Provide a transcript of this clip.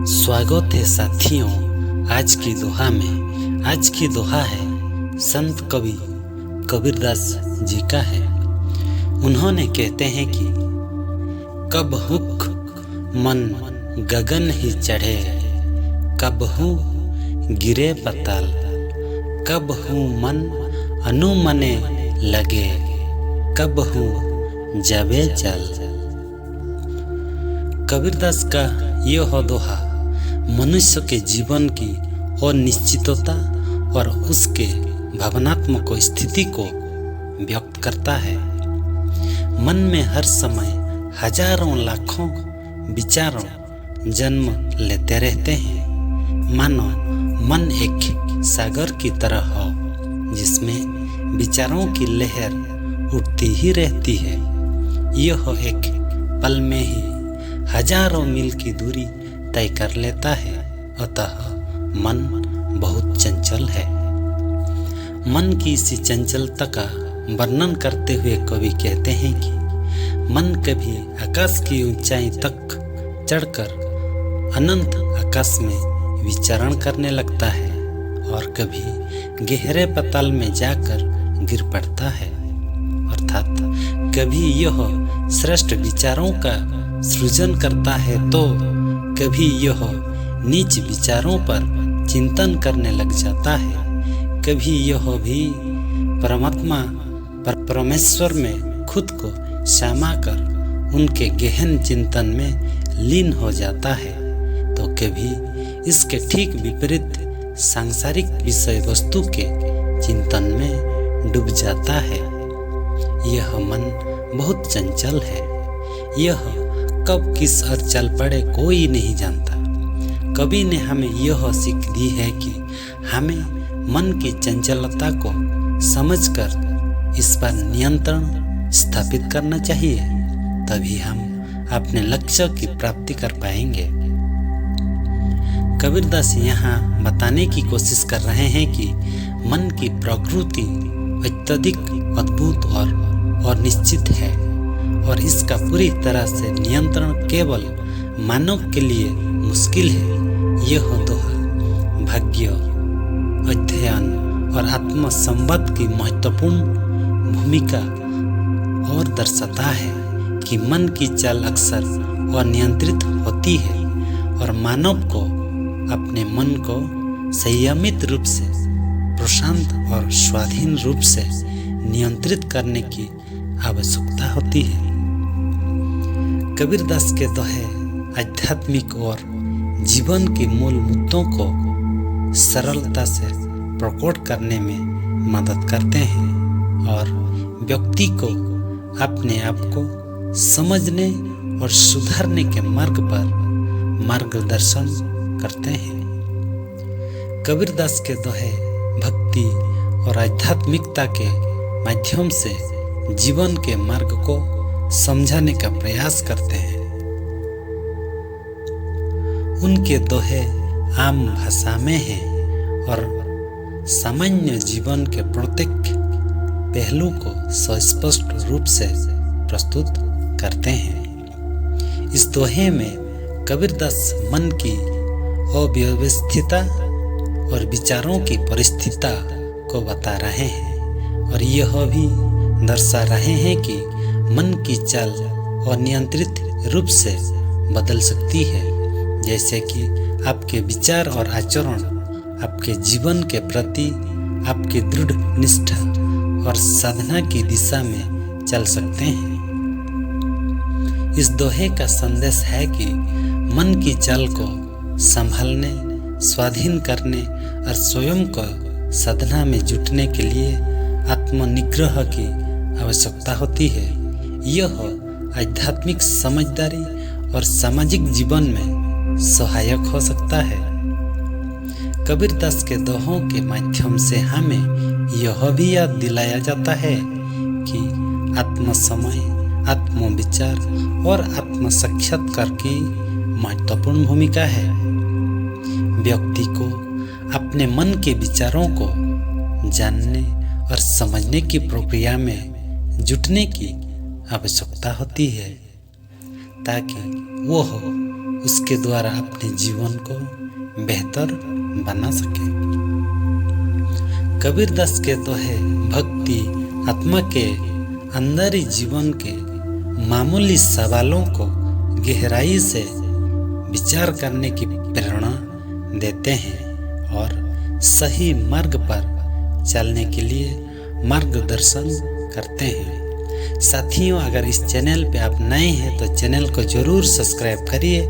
स्वागत है साथियों आज की दोहा में। आज की दोहा है संत कवि कबीरदास जी का है। उन्होंने कहते हैं कि कब हुक मन गगन ही चढ़े, कब हूँ गिरे पताल, कब हूँ मन अनुमने लगे, कब हूँ जबे चल। कबीरदास का यह दोहा मनुष्य के जीवन की अनिश्चितता और उसके भावनात्मक स्थिति को व्यक्त करता है। मन में हर समय हजारों लाखों विचारों जन्म लेते रहते हैं। मानो मन एक सागर की तरह हो जिसमें विचारों की लहर उठती ही रहती है। यह एक पल में ही हजारों मील की दूरी तय कर लेता है। अतः मन बहुत चंचल है। मन की इसी चंचलता का वर्णन करते हुए कवि कहते हैं कि मन कभी आकाश की ऊंचाई तक चढ़कर अनंत आकाश में विचरण करने लगता है और कभी गहरे पाताल में जाकर गिर पड़ता है। अर्थात कभी यह श्रेष्ठ विचारों का सृजन करता है तो कभी यह नीच विचारों पर चिंतन करने लग जाता है। कभी यह भी परमेश्वर में खुद को समाकर उनके गहन चिंतन में लीन हो जाता है तो कभी इसके ठीक विपरीत सांसारिक विषय वस्तु के चिंतन में डूब जाता है। यह मन बहुत चंचल है। यह कब किस ओर चल पड़े कोई नहीं जानता। कवि ने हमें यह सीख दी है कि हमें मन की चंचलता को समझकर इस पर नियंत्रण स्थापित करना चाहिए, तभी हम अपने लक्ष्य की प्राप्ति कर पाएंगे। कबीरदास यहाँ बताने की कोशिश कर रहे हैं कि मन की प्रकृति अत्यधिक अद्भुत और निश्चित है और इसका पूरी तरह से नियंत्रण केवल मानव के लिए मुश्किल है। यह दोहा भाग्य, अध्ययन और आत्म संबंध की महत्वपूर्ण भूमिका और दर्शाता है कि मन की चाल अक्सर अनियंत्रित होती है और मानव को अपने मन को संयमित रूप से, प्रशांत और स्वाधीन रूप से नियंत्रित करने की आवश्यकता होती है। कबीरदास के दोहे आध्यात्मिक और जीवन के मूल मुद्दों को सरलता से प्रकट करने में मदद करते हैं और व्यक्ति को अपने आप को समझने और सुधारने के मार्ग पर मार्गदर्शन करते हैं। कबीरदास के दोहे भक्ति और आध्यात्मिकता के माध्यम से जीवन के मार्ग को समझाने का प्रयास करते हैं। उनके दोहे आम भाषा में हैं और सामान्य जीवन के प्रत्येक पहलू को सुस्पष्ट रूप से प्रस्तुत करते हैं। इस दोहे में कबीरदास मन की अव्यवस्थितता और विचारों की परिस्थिति को बता रहे हैं और यह भी दर्शा रहे हैं कि मन की चाल अनियंत्रित रूप से बदल सकती है। जैसे कि आपके विचार और आचरण आपके जीवन के प्रति आपकी दृढ़ निष्ठा और साधना की दिशा में चल सकते हैं। इस दोहे का संदेश है कि मन की चाल को संभालने, स्वाधीन करने और स्वयं को साधना में जुटने के लिए आत्मनिग्रह की आवश्यकता होती है। यह आध्यात्मिक समझदारी और सामाजिक जीवन में सहायक हो सकता है। कबीरदास के दोहों के माध्यम से हमें यह भी याद दिलाया जाता है कि आत्म समय, आत्म विचार और आत्म साक्षात्कार की महत्वपूर्ण भूमिका है। व्यक्ति को अपने मन के विचारों को जानने और समझने की प्रक्रिया में जुटने की आवश्यकता होती है ताकि वो उसके द्वारा अपने जीवन को बेहतर बना सके। कबीरदास कहते हैं भक्ति आत्मा के अंदर ही जीवन के मामूली सवालों को गहराई से विचार करने की प्रेरणा देते हैं और सही मार्ग पर चलने के लिए मार्गदर्शन करते हैं। साथियों, अगर इस चैनल पे आप नए हैं तो चैनल को जरूर सब्सक्राइब करिए